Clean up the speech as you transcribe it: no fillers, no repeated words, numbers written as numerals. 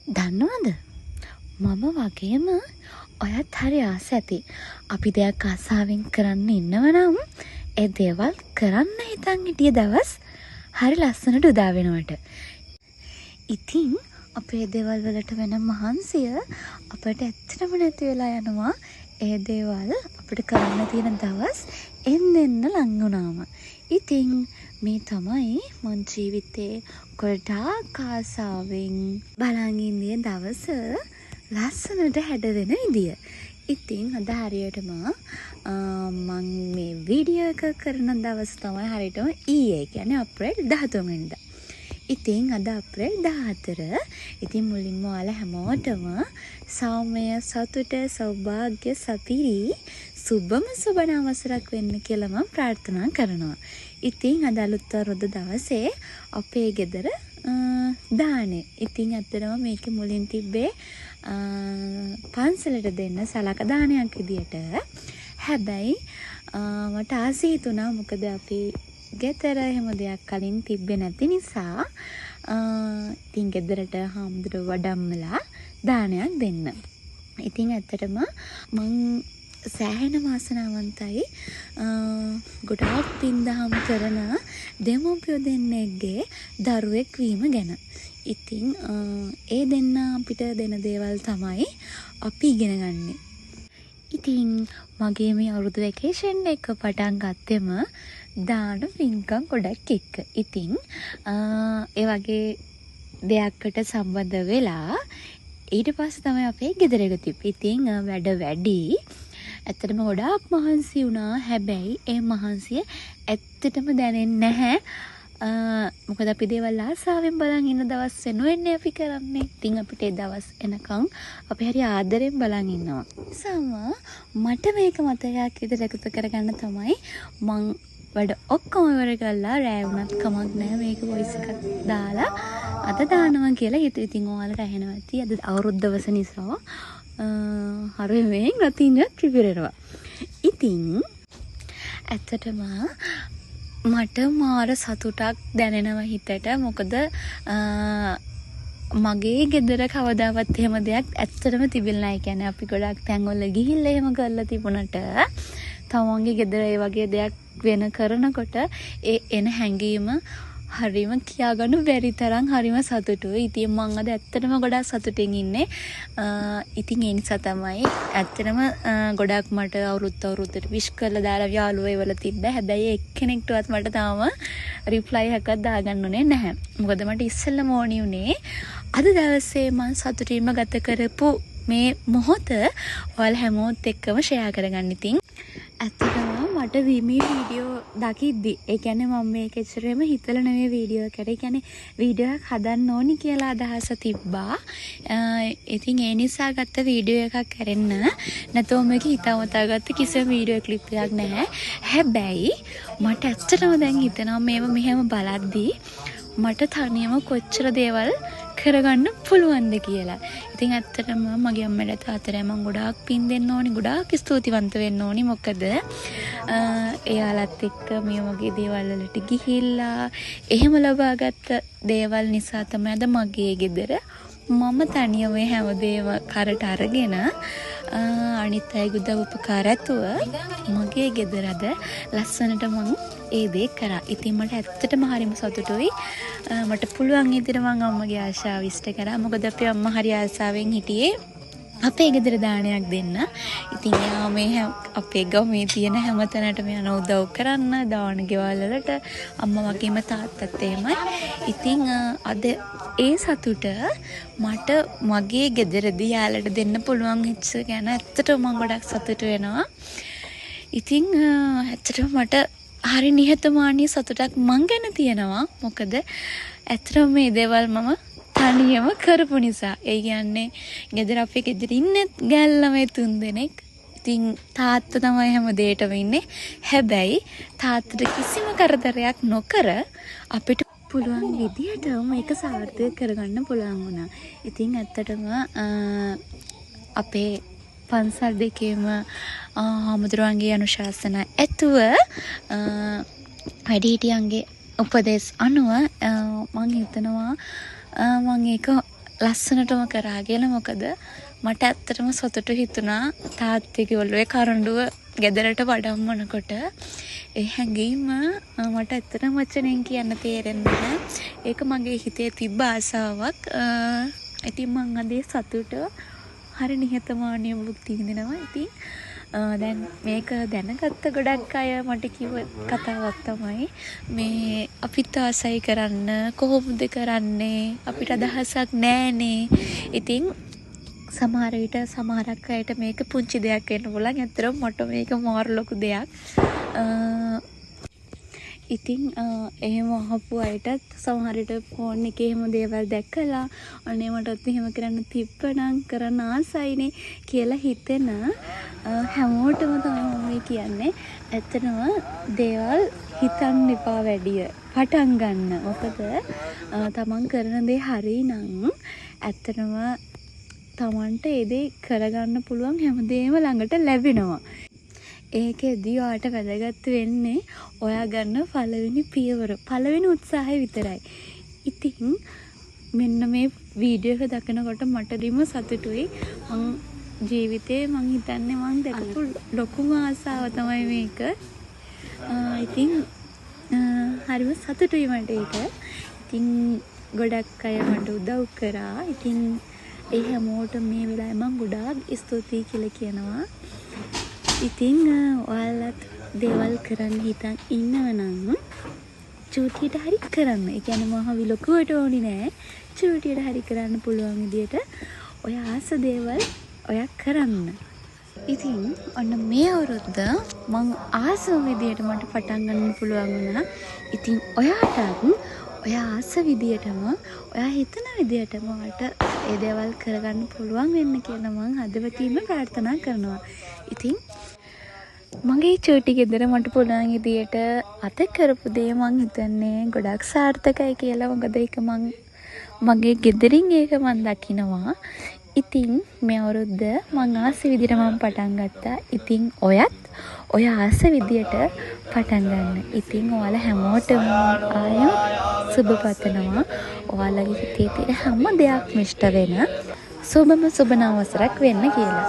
දන්නවද? මම වගේම ඔයත් හරි ආස ඇති. අපි දෙයක් ආසාවෙන් කරන්න ඉන්නවනම් ඒ දේවල් කරන්න හිතන් හිටිය දවස් හරි ලස්සනට උදා වෙනවට. ඉතින් අපේ දේවල් වලට වෙන මහන්සිය අපට ඇත්තටම නැති වෙලා යනවා. ඒ දේවල් අපිට කරන්න තියෙන දවස් එන්න ලං වුණාම. ඉතින් මේ තමයි මං ජීවිතේ ගොඩාක් ආසාවෙන් බලන් ඉන්නේ දවස ලස්සනට හැඩවෙන විදිය. ඉතින් අද හරියටම මං මේ වීඩියෝ එක කරන දවස් තමයි හරියටම ඊයේ කියන්නේ අප්‍රේල් 13 වෙනිදා. ඉතින් අද අප්‍රේල් 14. ඉතින් මුලින්ම ඔයාලා හැමෝටම සෞම්‍ය සතුට සෞභාග්‍ය සපිරි සුබම සුබ නවසරක් වෙන්න කියලා මම ප්‍රාර්ථනා කරනවා. ඉතින් අද අලුත් අවුරුදු දවසේ අපේ ගෙදර දානේ. ඉතින් ඇත්තටම මේකේ මුලින් තිබ්බේ පන්සලට දෙන්න සලක දානයක් විදියට. හැබැයි මට ආසයි හිතුණා මොකද අපි ගෙදර එහෙම දෙයක් කලින් තිබ්බේ නැති නිසා ඉතින් ගෙදරට හාමුදුරුවෝ වඩම්මලා දානයක් දෙන්න. ඉතින් ඇත්තටම මං සෑහෙන වාසනාවන්තයි ගොඩාක් පින්දහම් කරන දෙමව්පියෝ දෙන්නෙක්ගේ දරුවෙක් වීම ගැන. ඉතින් ඒ දෙන්න අපිට දෙන දේවල් තමයි අපි ඉගෙන ගන්නෙ. ඉතින් මගේ මේ අවුරුදු වෙකේෂන් එක පටන් ගත්තෙම දාන පින්කම් ගොඩක් එක්ක. ඉතින් ඒ වගේ දෙයක්කට සම්බන්ධ වෙලා ඊට පස්සේ තමයි අපේ ගෙදර එක තිබ්බේ. ඉතින් වැඩ වැඩි. ඇත්තටම ගොඩාක් මහන්සි වුණා. හැබැයි ඒ මහන්සිය ඇත්තටම දැනෙන්නේ නැහැ. මොකද අපි දේවල් ආසාවෙන් බලන් ඉන්න දවස් වෙනුවෙන්නේ අපි කරන්නේ. ඉතින් අපිට ඒ දවස් එනකන් අපි හරි ආදරෙන් බලන් ඉන්නවා. මට මේක මතකයක් විදිහට එකතු කරගන්න තමයි මං වැඩ ඔක්කොම ඉවර කරලා රෑ වුණත් කමක් නැහැ මේක වොයිස් එකක් දාලා අද දානවා කියලා හිතුවා. ඉතින් ඔයාලට ඇහෙනවා ඇති අද අවුරුදු දවස නිසා හරියෙන් රතින්වත් පිපිරෙනවා. ඉතින් ඇත්තටම මට මාර සතුටක් දැනෙනවා හිතට. මොකද මගේ ගෙදර කවදාවත් එහෙම දෙයක් ඇත්තටම තිබෙන්නේ නැහැ. කියන්නේ අපි ගොඩක් තැන්වල ගිහිල්ලා එහෙම කරලා තිබුණට තමන්ගේ ගෙදර ඒ වගේ දෙයක් වෙන කරනකොට ඒ එන හැඟීම හරිම කියාගන්න බැරි තරම් හරිම සතුටුයි. ඉතින් මම අද ඇත්තටම ගොඩාක් සතුටින් ඉන්නේ. ඉතින් ඒ නිසා තමයි ඇත්තටම ගොඩාක් මට අවුරුද්දට විශ් කරලා දාලා යාළුවෝ ඒවල තිබ්බා. හැබැයි එක්කෙනෙක්ටවත් මට තාම රිප්ලයි එකක් දාගන්න උනේ නැහැ. මොකද මට ඉස්සෙල්ලම ඕනි උනේ අද දවසේ මම සතුටින්ම ගත කරපු මේ මොහොත ඔයාලා හැමෝත් එක්කම ෂෙයා කරගන්න. ඉතින් ඇත්තටම මට මේ වීඩියෝ දකිද්දි ඒ කියන්නේ මම මේක ඇත්තටම හිතලා නෙවෙයි වීඩියෝ කරේ. ඒ කියන්නේ වීඩියෝ එකක් හදන්න ඕනි කියලා අදහස තිබ්බා. ඉතින් ඒ නිසා ගත්ත වීඩියෝ එකක් කරන්න. නැතෝ මේක හිතාමතා ගත්ත කිසිම වීඩියෝ ක්ලිප් එකක් නැහැ. හැබැයි මට ඇත්තටම දැන් හිතෙනවා මේව මෙහෙම බලද්දි මට තනියම කොච්චර දේවල් කරගන්න පුළුවන්ද කියලා. ඉතින් ඇත්තටම මගේ අම්මට තාත්තට මම ගොඩාක් පින් දෙන්න ඕනි. ගොඩාක් ස්තුතිවන්ත වෙන්න ඕනි. මොකද එයාලත් එක්ක මේ වගේ දේවල් වලට ගිහිල්ලා එහෙම ලබාගත් දේවල් නිසා තමයි අද මගේ ගෙදර මම තනියම හැමදේම කරට අරගෙන අනිත් අයගේ උදව් උපකාර ඇතුව මගේ ගෙදර අද ලස්සනට මං ඒ දේ කරා. ඉතින් මට ඇත්තටම හරිම සතුටුයි. මට පුළුවන් විදිහට මං අම්මගේ ආශාව ඉෂ්ට කරා. මොකද අපේ අම්මා හරි ආසාවෙන් හිටියේ අපේ ගෙදර දානයක් දෙන්න. ඉතින් එයා මේ අපේ ගමේ තියෙන හැම තැනටම යන උදව් කරන්න දාන ගෙවල් වලට අම්මා වගේම තාත්තත් එහෙමයි. ඉතින් අද ඒ සතුට මට මගේ ගෙදරදී යාළට දෙන්න පුළුවන් හිච්ච ගැන ඇත්තටම මම ගොඩක් සතුට වෙනවා. ඉතින් ඇත්තටම මට හරි නිහතමානී සතුටක් මං ගැන තියෙනවා. මොකද ඇත්තටම මේ දේවල් මම තනියම කරපු නිසා. ඒ කියන්නේ ගෙදර අපේ ගෙදර ඉන්නේ ගෑල් ළමයි 3 දෙනෙක්. ඉතින් තාත්තා තමයි හැම දෙයකම ඉන්නේ. හැබැයි තාත්තට කිසිම කරදරයක් නොකර අපිට පුළුවන් විදියට මේක සාර්ථක කරගන්න පුළුවන් වුණා. ඉතින් ඇත්තටම අපේ පන්සල් දෙකේම හාමුදුරුවන්ගේ අනුශාසනා ඇතුව වැඩිහිටියන්ගේ උපදෙස් අනුව මම හිතනවා මම ඒක ලස්සනටම කරා කියලා. මොකද මට ඇත්තටම සතුටු හිතුණා තාත්තගේ ඔළුවේ කරඬුව ගෙදරට වඩම්මනකොට. ඒ හැඟීම මට ඇත්තටම වචනෙන් කියන්න තේරෙන්නේ නැහැ. ඒක මගේ හිතේ තිබ්බ ආසාවක්. ඉතින් මං අද සතුට හරි නිහතමානීව භුක්ති විඳිනවා. ඉතින් දැන් මේක දැනගත්ත ගොඩක් අය මට කිව්ව කතාවක් තමයි මේ අපිත් ආසයි කරන්න කොහොමද කරන්නේ අපිට අදහසක් නැහනේ. ඉතින් සමහර විට සමහරක් අයට මේක පුංචි දෙයක් වෙන්න පුළුවන්. ඇත්තටම මට මේක මාර ලොකු දෙයක්. ඉතින් එහෙම අහපු අයටත් සමහර විට ෆෝන් එකේ එහෙම දේවල් දැක්කලා අනේ මටත් එහෙම කරන්න තිබ්බනම් කරන්න ආසයිනේ කියලා හිතෙන හැමෝටම තමයි මම කියන්නේ. ඇත්තටම දේවල් හිතන්න එපා වැඩිය. පටන් ගන්න. මොකද තමන් කරන දේ හරි නම් ඇත්තටම තමන්ට ඒ දේ කරගන්න පුළුවන් හැමදේම ළඟට ලැබෙනවා. ඒකෙදී ඔයාට වැදගත් වෙන්නේ ඔයා ගන්න පළවෙනි පියවර, පළවෙනි උත්සාහය විතරයි. ඉතින් මෙන්න මේ වීඩියෝ එක දකිනකොට මට දිම සතුටුයි. මං ජීවිතේ මං හිතන්නේ මං දැකපු ලොකුම ආසාව තමයි මේක. ඉතින් හරිම සතුටුයි මට ඒක. ඉතින් ගොඩක් අය මට උදව් කරා. ඉතින් ඒ හැමෝටම මේ වෙලාවේ මං ගොඩාක් ස්තුතියි කියලා කියනවා. ඉතින් ඔයාලත් දේවල් කරන්න හිතන් ඉන්නවනම් චූටියට හරි කරන්න. ඒ කියන්නේ මහ විලකුවට ඕනි නෑ. චූටියට හරි කරන්න පුළුවන් විදියට ඔය ආස දේවල් ඔයා කරන්න. ඉතින් ඔන්න මේ අවුරුද්ද මං ආසම විදියට මට පටන් ගන්න පුළුවන් වුණා. ඉතින් ඔයාටත් ඔය ආස විදියටම ඔයා හිතන විදියටම ඔයාට ඒ දේවල් කරගන්න පුළුවන් වෙන්න කියලා මං හදවතින්ම ප්‍රාර්ථනා කරනවා. ඉතින් මගේ චූටි ගෙදර මට පුළුවන් විදියට අත කරපු දේ මං හිතන්නේ ගොඩක් සාර්ථකයි කියලා. මොකද ඒක මගේ ගෙදරින් ඒක මං දකිනවා. ඉතින් මේ අවුරුද්ද මං ආස විදියට මං පටන් ගත්තා. ඉතින් ඔයත් ඔය ආස විදියට පටන් ගන්න. ඉතින් ඔයාලා හැමෝටම ආයෙම සුබ පතනවා. ඔයාලගේ හිතේ තියෙන හැම දෙයක්ම ඉෂ්ට වෙන සුබම සුබ නවසරක් වෙන්න කියලා.